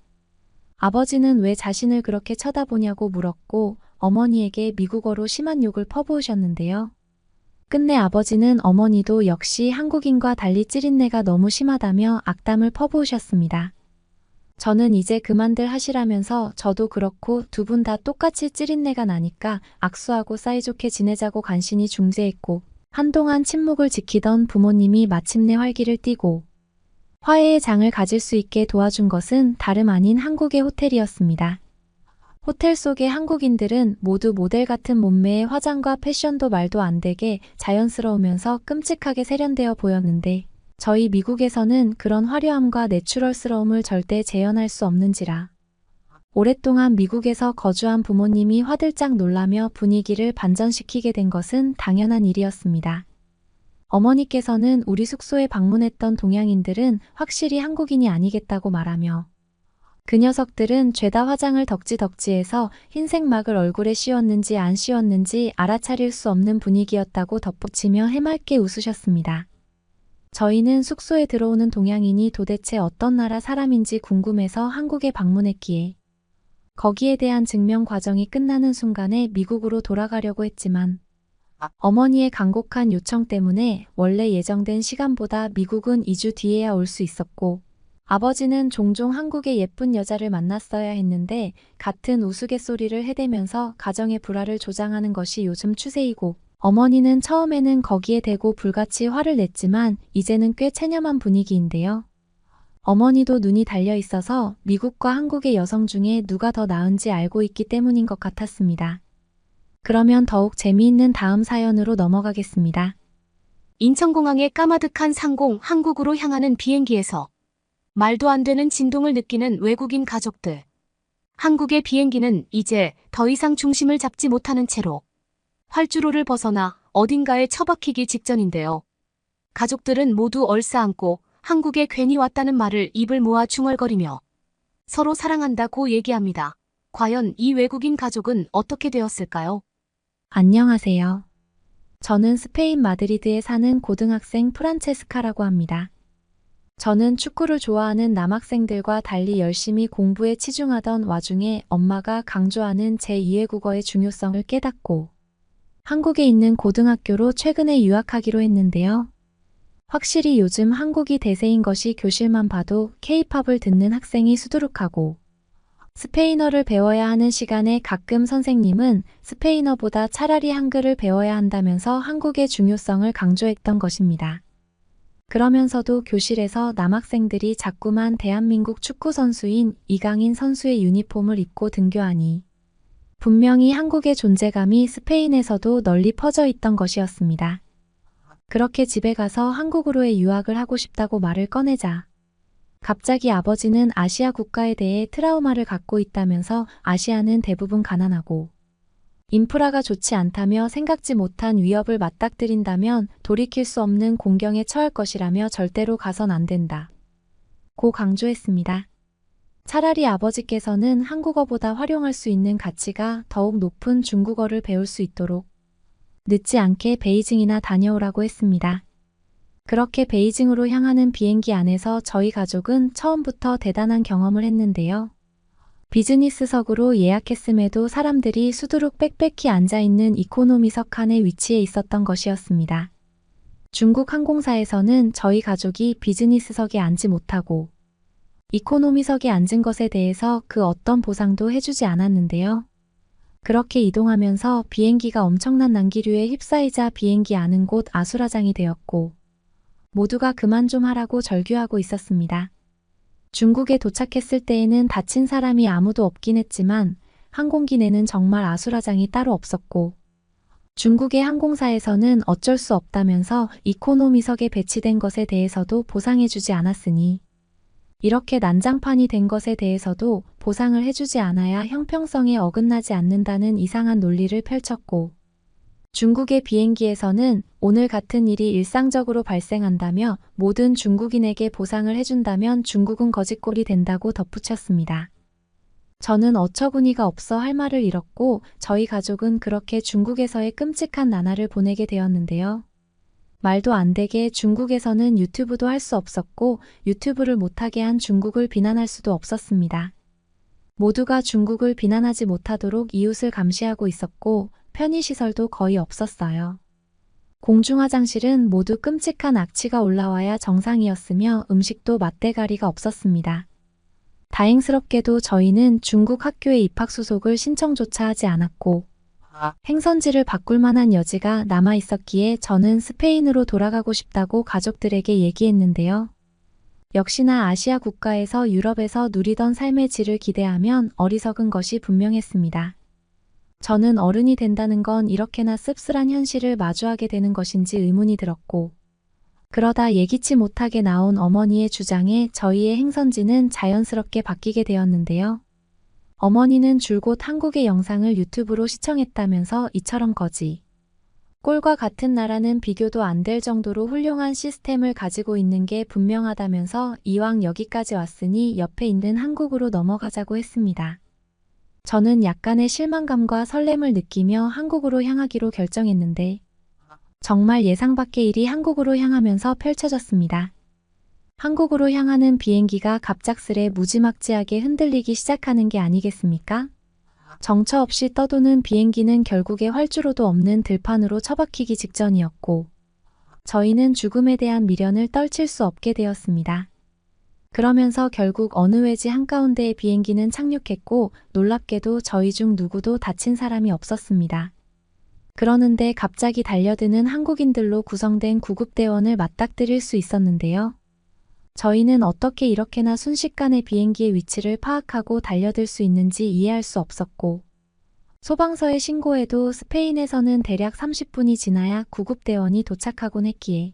아버지는 왜 자신을 그렇게 쳐다보냐고 물었고 어머니에게 미국어로 심한 욕을 퍼부으셨는데요. 끝내 아버지는 어머니도 역시 한국인과 달리 찌린내가 너무 심하다며 악담을 퍼부으셨습니다. 저는 이제 그만들 하시라면서 저도 그렇고 두 분 다 똑같이 찌린내가 나니까 악수하고 사이좋게 지내자고 간신히 중재했고 한동안 침묵을 지키던 부모님이 마침내 활기를 띠고 화해의 장을 가질 수 있게 도와준 것은 다름 아닌 한국의 호텔이었습니다. 호텔 속의 한국인들은 모두 모델 같은 몸매의 화장과 패션도 말도 안 되게 자연스러우면서 끔찍하게 세련되어 보였는데 저희 미국에서는 그런 화려함과 내추럴스러움을 절대 재현할 수 없는지라. 오랫동안 미국에서 거주한 부모님이 화들짝 놀라며 분위기를 반전시키게 된 것은 당연한 일이었습니다. 어머니께서는 우리 숙소에 방문했던 동양인들은 확실히 한국인이 아니겠다고 말하며 그 녀석들은 죄다 화장을 덕지덕지해서 흰색 막을 얼굴에 씌웠는지 안 씌웠는지 알아차릴 수 없는 분위기였다고 덧붙이며 해맑게 웃으셨습니다. 저희는 숙소에 들어오는 동양인이 도대체 어떤 나라 사람인지 궁금해서 한국에 방문했기에 거기에 대한 증명 과정이 끝나는 순간에 미국으로 돌아가려고 했지만 어머니의 간곡한 요청 때문에 원래 예정된 시간보다 미국은 2주 뒤에야 올 수 있었고 아버지는 종종 한국의 예쁜 여자를 만났어야 했는데 같은 우스갯소리를 해대면서 가정의 불화를 조장하는 것이 요즘 추세이고 어머니는 처음에는 거기에 대고 불같이 화를 냈지만 이제는 꽤 체념한 분위기인데요. 어머니도 눈이 달려 있어서 미국과 한국의 여성 중에 누가 더 나은지 알고 있기 때문인 것 같았습니다. 그러면 더욱 재미있는 다음 사연으로 넘어가겠습니다. 인천공항의 까마득한 상공 한국으로 향하는 비행기에서 말도 안 되는 진동을 느끼는 외국인 가족들. 한국의 비행기는 이제 더 이상 중심을 잡지 못하는 채로 활주로를 벗어나 어딘가에 처박히기 직전인데요. 가족들은 모두 얼싸안고 한국에 괜히 왔다는 말을 입을 모아 중얼거리며 서로 사랑한다고 얘기합니다. 과연 이 외국인 가족은 어떻게 되었을까요? 안녕하세요. 저는 스페인 마드리드에 사는 고등학생 프란체스카라고 합니다. 저는 축구를 좋아하는 남학생들과 달리 열심히 공부에 치중하던 와중에 엄마가 강조하는 제2외국어의 중요성을 깨닫고 한국에 있는 고등학교로 최근에 유학하기로 했는데요. 확실히 요즘 한국이 대세인 것이 교실만 봐도 K-팝을 듣는 학생이 수두룩하고 스페인어를 배워야 하는 시간에 가끔 선생님은 스페인어보다 차라리 한글을 배워야 한다면서 한국의 중요성을 강조했던 것입니다. 그러면서도 교실에서 남학생들이 자꾸만 대한민국 축구 선수인 이강인 선수의 유니폼을 입고 등교하니 분명히 한국의 존재감이 스페인에서도 널리 퍼져 있던 것이었습니다. 그렇게 집에 가서 한국으로의 유학을 하고 싶다고 말을 꺼내자 갑자기 아버지는 아시아 국가에 대해 트라우마를 갖고 있다면서 아시아는 대부분 가난하고 인프라가 좋지 않다며 생각지 못한 위협을 맞닥뜨린다면 돌이킬 수 없는 공경에 처할 것이라며 절대로 가선 안 된다. 고 강조했습니다. 차라리 아버지께서는 한국어보다 활용할 수 있는 가치가 더욱 높은 중국어를 배울 수 있도록 늦지 않게 베이징이나 다녀오라고 했습니다. 그렇게 베이징으로 향하는 비행기 안에서 저희 가족은 처음부터 대단한 경험을 했는데요. 비즈니스석으로 예약했음에도 사람들이 수두룩 빽빽히 앉아있는 이코노미석 칸에 위치해 있었던 것이었습니다. 중국 항공사에서는 저희 가족이 비즈니스석에 앉지 못하고 이코노미석에 앉은 것에 대해서 그 어떤 보상도 해주지 않았는데요. 그렇게 이동하면서 비행기가 엄청난 난기류에 휩싸이자 비행기 안은 곳 아수라장이 되었고 모두가 그만 좀 하라고 절규하고 있었습니다. 중국에 도착했을 때에는 다친 사람이 아무도 없긴 했지만 항공기 내는 정말 아수라장이 따로 없었고 중국의 항공사에서는 어쩔 수 없다면서 이코노미석에 배치된 것에 대해서도 보상해주지 않았으니 이렇게 난장판이 된 것에 대해서도 보상을 해주지 않아야 형평성에 어긋나지 않는다는 이상한 논리를 펼쳤고 중국의 비행기에서는 오늘 같은 일이 일상적으로 발생한다며 모든 중국인에게 보상을 해준다면 중국은 거지꼴이 된다고 덧붙였습니다. 저는 어처구니가 없어 할 말을 잃었고 저희 가족은 그렇게 중국에서의 끔찍한 나날을 보내게 되었는데요. 말도 안 되게 중국에서는 유튜브도 할 수 없었고 유튜브를 못하게 한 중국을 비난할 수도 없었습니다. 모두가 중국을 비난하지 못하도록 이웃을 감시하고 있었고 편의시설도 거의 없었어요. 공중화장실은 모두 끔찍한 악취가 올라와야 정상이었으며 음식도 맛대가리가 없었습니다. 다행스럽게도 저희는 중국 학교에 입학 수속을 신청조차 하지 않았고 행선지를 바꿀 만한 여지가 남아 있었기에 저는 스페인으로 돌아가고 싶다고 가족들에게 얘기했는데요. 역시나 아시아 국가에서 유럽에서 누리던 삶의 질을 기대하면 어리석은 것이 분명했습니다. 저는 어른이 된다는 건 이렇게나 씁쓸한 현실을 마주하게 되는 것인지 의문이 들었고 그러다 예기치 못하게 나온 어머니의 주장에 저희의 행선지는 자연스럽게 바뀌게 되었는데요. 어머니는 줄곧 한국의 영상을 유튜브로 시청했다면서 이처럼 거지 꼴과 같은 나라는 비교도 안 될 정도로 훌륭한 시스템을 가지고 있는 게 분명하다면서 이왕 여기까지 왔으니 옆에 있는 한국으로 넘어가자고 했습니다. 저는 약간의 실망감과 설렘을 느끼며 한국으로 향하기로 결정했는데 정말 예상 밖의 일이 한국으로 향하면서 펼쳐졌습니다. 한국으로 향하는 비행기가 갑작스레 무지막지하게 흔들리기 시작하는 게 아니겠습니까? 정처 없이 떠도는 비행기는 결국에 활주로도 없는 들판으로 처박히기 직전이었고 저희는 죽음에 대한 미련을 떨칠 수 없게 되었습니다. 그러면서 결국 어느 외지 한가운데의 비행기는 착륙했고 놀랍게도 저희 중 누구도 다친 사람이 없었습니다. 그러는데 갑자기 달려드는 한국인들로 구성된 구급대원을 맞닥뜨릴 수 있었는데요. 저희는 어떻게 이렇게나 순식간에 비행기의 위치를 파악하고 달려들 수 있는지 이해할 수 없었고 소방서에 신고해도 스페인에서는 대략 30분이 지나야 구급대원이 도착하곤 했기에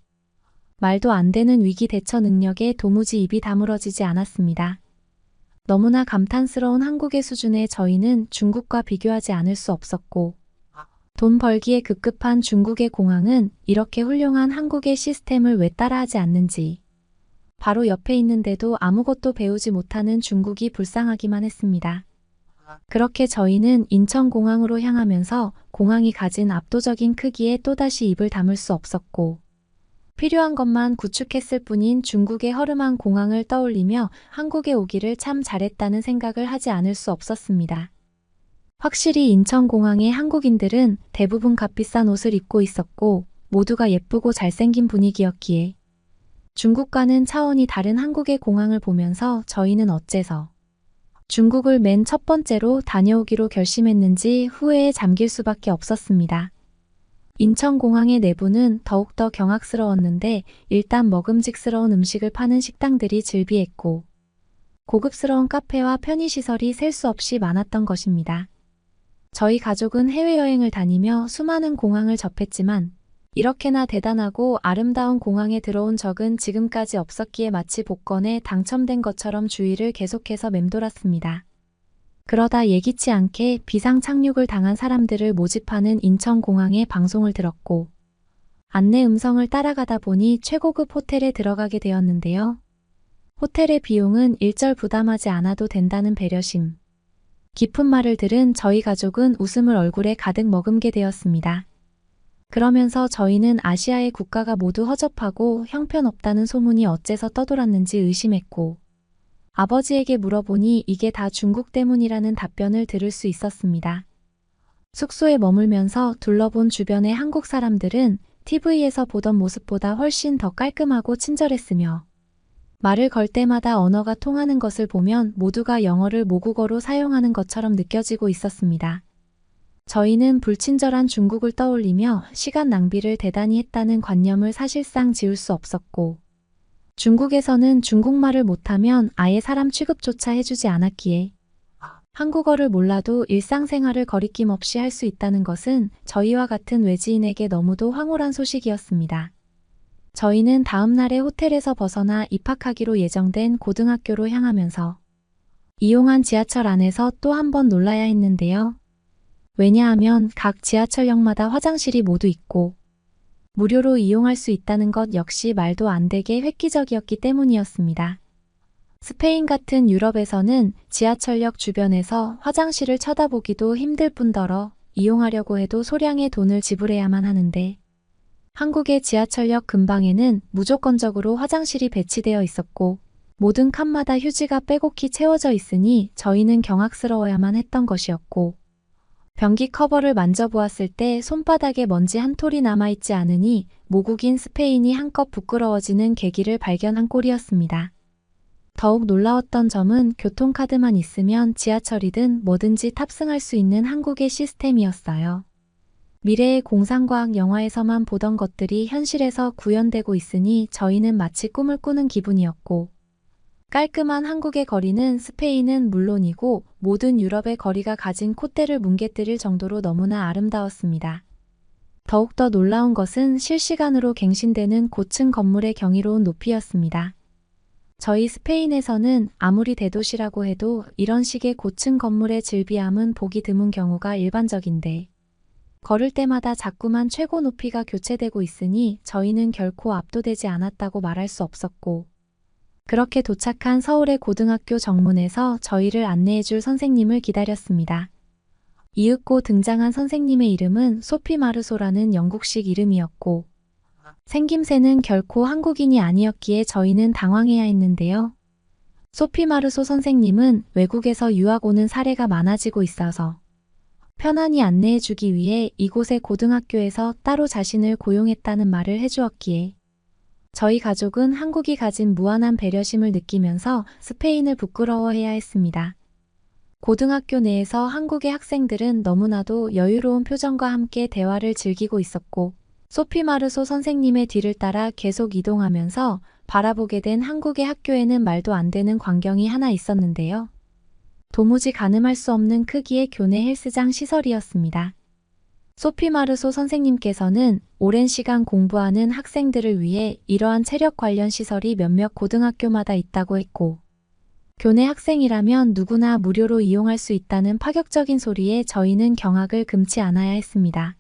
말도 안 되는 위기 대처 능력에 도무지 입이 다물어지지 않았습니다. 너무나 감탄스러운 한국의 수준에 저희는 중국과 비교하지 않을 수 없었고 돈 벌기에 급급한 중국의 공항은 이렇게 훌륭한 한국의 시스템을 왜 따라하지 않는지 바로 옆에 있는데도 아무것도 배우지 못하는 중국이 불쌍하기만 했습니다. 그렇게 저희는 인천공항으로 향하면서 공항이 가진 압도적인 크기에 또다시 입을 다물 수 없었고 필요한 것만 구축했을 뿐인 중국의 허름한 공항을 떠올리며 한국에 오기를 참 잘했다는 생각을 하지 않을 수 없었습니다. 확실히 인천공항의 한국인들은 대부분 값비싼 옷을 입고 있었고 모두가 예쁘고 잘생긴 분위기였기에 중국과는 차원이 다른 한국의 공항을 보면서 저희는 어째서 중국을 맨 첫 번째로 다녀오기로 결심했는지 후회에 잠길 수밖에 없었습니다. 인천공항의 내부는 더욱더 경악스러웠는데 일단 먹음직스러운 음식을 파는 식당들이 즐비했고 고급스러운 카페와 편의시설이 셀 수 없이 많았던 것입니다. 저희 가족은 해외여행을 다니며 수많은 공항을 접했지만 이렇게나 대단하고 아름다운 공항에 들어온 적은 지금까지 없었기에 마치 복권에 당첨된 것처럼 주위를 계속해서 맴돌았습니다. 그러다 예기치 않게 비상 착륙을 당한 사람들을 모집하는 인천공항의 방송을 들었고 안내 음성을 따라가다 보니 최고급 호텔에 들어가게 되었는데요. 호텔의 비용은 일절 부담하지 않아도 된다는 배려심. 깊은 말을 들은 저희 가족은 웃음을 얼굴에 가득 머금게 되었습니다. 그러면서 저희는 아시아의 국가가 모두 허접하고 형편없다는 소문이 어째서 떠돌았는지 의심했고 아버지에게 물어보니 이게 다 중국 때문이라는 답변을 들을 수 있었습니다. 숙소에 머물면서 둘러본 주변의 한국 사람들은 TV에서 보던 모습보다 훨씬 더 깔끔하고 친절했으며 말을 걸 때마다 언어가 통하는 것을 보면 모두가 영어를 모국어로 사용하는 것처럼 느껴지고 있었습니다. 저희는 불친절한 중국을 떠올리며 시간 낭비를 대단히 했다는 관념을 사실상 지울 수 없었고 중국에서는 중국말을 못하면 아예 사람 취급조차 해주지 않았기에 한국어를 몰라도 일상생활을 거리낌 없이 할 수 있다는 것은 저희와 같은 외지인에게 너무도 황홀한 소식이었습니다. 저희는 다음 날에 호텔에서 벗어나 입학하기로 예정된 고등학교로 향하면서 이용한 지하철 안에서 또 한 번 놀라야 했는데요. 왜냐하면 각 지하철역마다 화장실이 모두 있고 무료로 이용할 수 있다는 것 역시 말도 안 되게 획기적이었기 때문이었습니다. 스페인 같은 유럽에서는 지하철역 주변에서 화장실을 쳐다보기도 힘들 뿐더러 이용하려고 해도 소량의 돈을 지불해야만 하는데 한국의 지하철역 근방에는 무조건적으로 화장실이 배치되어 있었고 모든 칸마다 휴지가 빼곡히 채워져 있으니 저희는 경악스러워야만 했던 것이었고 변기 커버를 만져보았을 때 손바닥에 먼지 한 톨이 남아있지 않으니 모국인 스페인이 한껏 부끄러워지는 계기를 발견한 꼴이었습니다. 더욱 놀라웠던 점은 교통카드만 있으면 지하철이든 뭐든지 탑승할 수 있는 한국의 시스템이었어요. 미래의 공상과학 영화에서만 보던 것들이 현실에서 구현되고 있으니 저희는 마치 꿈을 꾸는 기분이었고 깔끔한 한국의 거리는 스페인은 물론이고 모든 유럽의 거리가 가진 콧대를 뭉개뜨릴 정도로 너무나 아름다웠습니다. 더욱더 놀라운 것은 실시간으로 갱신되는 고층 건물의 경이로운 높이였습니다. 저희 스페인에서는 아무리 대도시라고 해도 이런 식의 고층 건물의 즐비함은 보기 드문 경우가 일반적인데 걸을 때마다 자꾸만 최고 높이가 교체되고 있으니 저희는 결코 압도되지 않았다고 말할 수 없었고, 그렇게 도착한 서울의 고등학교 정문에서 저희를 안내해줄 선생님을 기다렸습니다. 이윽고 등장한 선생님의 이름은 소피 마르소라는 영국식 이름이었고, 생김새는 결코 한국인이 아니었기에 저희는 당황해야 했는데요. 소피 마르소 선생님은 외국에서 유학 오는 사례가 많아지고 있어서 편안히 안내해주기 위해 이곳의 고등학교에서 따로 자신을 고용했다는 말을 해주었기에 저희 가족은 한국이 가진 무한한 배려심을 느끼면서 스페인을 부끄러워해야 했습니다. 고등학교 내에서 한국의 학생들은 너무나도 여유로운 표정과 함께 대화를 즐기고 있었고, 소피 마르소 선생님의 뒤를 따라 계속 이동하면서 바라보게 된 한국의 학교에는 말도 안 되는 광경이 하나 있었는데요. 도무지 가늠할 수 없는 크기의 교내 헬스장 시설이었습니다. 소피 마르소 선생님께서는 오랜 시간 공부하는 학생들을 위해 이러한 체력 관련 시설이 몇몇 고등학교마다 있다고 했고, 교내 학생이라면 누구나 무료로 이용할 수 있다는 파격적인 소리에 저희는 경악을 금치 않아야 했습니다.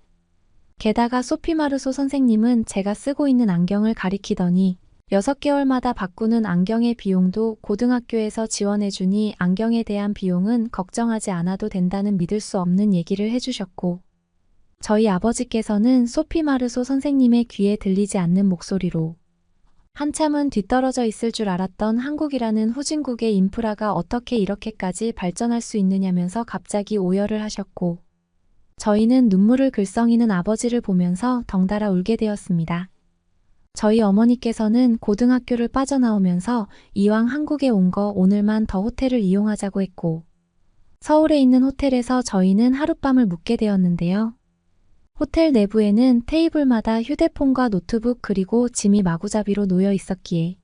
게다가 소피 마르소 선생님은 제가 쓰고 있는 안경을 가리키더니 6개월마다 바꾸는 안경의 비용도 고등학교에서 지원해주니 안경에 대한 비용은 걱정하지 않아도 된다는 믿을 수 없는 얘기를 해주셨고, 저희 아버지께서는 소피 마르소 선생님의 귀에 들리지 않는 목소리로 한참은 뒤떨어져 있을 줄 알았던 한국이라는 후진국의 인프라가 어떻게 이렇게까지 발전할 수 있느냐면서 갑자기 오열을 하셨고, 저희는 눈물을 글썽이는 아버지를 보면서 덩달아 울게 되었습니다. 저희 어머니께서는 고등학교를 빠져나오면서 이왕 한국에 온 거 오늘만 더 호텔을 이용하자고 했고, 서울에 있는 호텔에서 저희는 하룻밤을 묵게 되었는데요. 호텔 내부에는 테이블마다 휴대폰과 노트북 그리고 짐이 마구잡이로 놓여 있었기에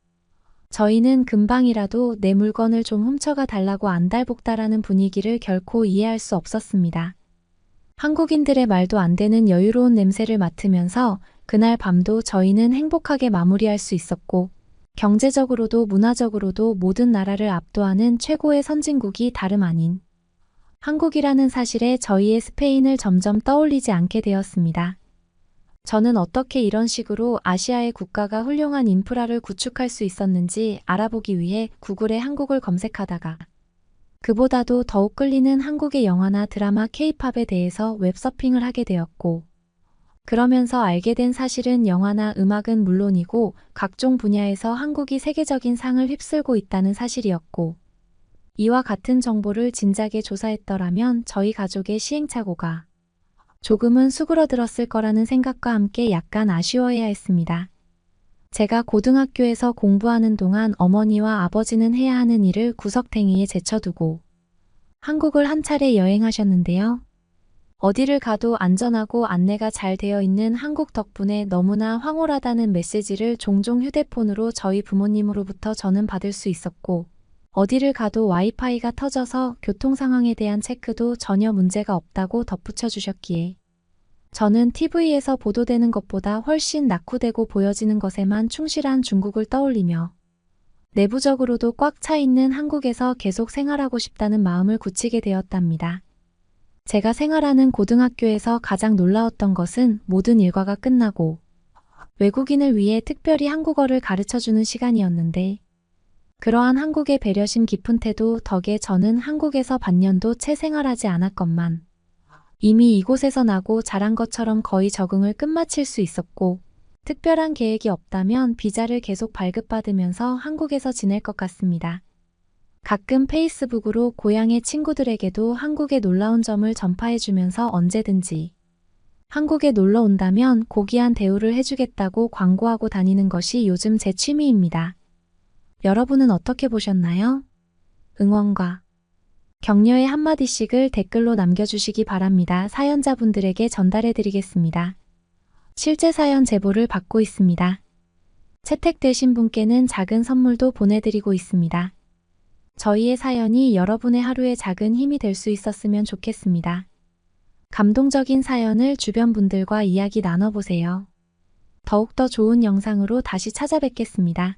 저희는 금방이라도 내 물건을 좀 훔쳐가 달라고 안달복달하는 분위기를 결코 이해할 수 없었습니다. 한국인들의 말도 안 되는 여유로운 냄새를 맡으면서 그날 밤도 저희는 행복하게 마무리할 수 있었고, 경제적으로도 문화적으로도 모든 나라를 압도하는 최고의 선진국이 다름 아닌 한국이라는 사실에 저희의 스페인을 점점 떠올리지 않게 되었습니다. 저는 어떻게 이런 식으로 아시아의 국가가 훌륭한 인프라를 구축할 수 있었는지 알아보기 위해 구글에 한국을 검색하다가 그보다도 더욱 끌리는 한국의 영화나 드라마 K-팝에 대해서 웹서핑을 하게 되었고, 그러면서 알게 된 사실은 영화나 음악은 물론이고 각종 분야에서 한국이 세계적인 상을 휩쓸고 있다는 사실이었고, 이와 같은 정보를 진작에 조사했더라면 저희 가족의 시행착오가 조금은 수그러들었을 거라는 생각과 함께 약간 아쉬워해야 했습니다. 제가 고등학교에서 공부하는 동안 어머니와 아버지는 해야 하는 일을 구석탱이에 제쳐두고 한국을 한 차례 여행하셨는데요. 어디를 가도 안전하고 안내가 잘 되어 있는 한국 덕분에 너무나 황홀하다는 메시지를 종종 휴대폰으로 저희 부모님으로부터 저는 받을 수 있었고, 어디를 가도 와이파이가 터져서 교통 상황에 대한 체크도 전혀 문제가 없다고 덧붙여 주셨기에 저는 TV에서 보도되는 것보다 훨씬 낙후되고 보여지는 것에만 충실한 중국을 떠올리며 내부적으로도 꽉 차 있는 한국에서 계속 생활하고 싶다는 마음을 굳히게 되었답니다. 제가 생활하는 고등학교에서 가장 놀라웠던 것은 모든 일과가 끝나고 외국인을 위해 특별히 한국어를 가르쳐주는 시간이었는데, 그러한 한국의 배려심 깊은 태도 덕에 저는 한국에서 반년도 채 생활하지 않았건만 이미 이곳에서 나고 자란 것처럼 거의 적응을 끝마칠 수 있었고, 특별한 계획이 없다면 비자를 계속 발급받으면서 한국에서 지낼 것 같습니다. 가끔 페이스북으로 고향의 친구들에게도 한국의 놀라운 점을 전파해주면서 언제든지 한국에 놀러 온다면 고귀한 대우를 해주겠다고 광고하고 다니는 것이 요즘 제 취미입니다. 여러분은 어떻게 보셨나요? 응원과 격려의 한마디씩을 댓글로 남겨주시기 바랍니다. 사연자분들에게 전달해드리겠습니다. 실제 사연 제보를 받고 있습니다. 채택되신 분께는 작은 선물도 보내드리고 있습니다. 저희의 사연이 여러분의 하루의 작은 힘이 될 수 있었으면 좋겠습니다. 감동적인 사연을 주변 분들과 이야기 나눠보세요. 더욱더 좋은 영상으로 다시 찾아뵙겠습니다.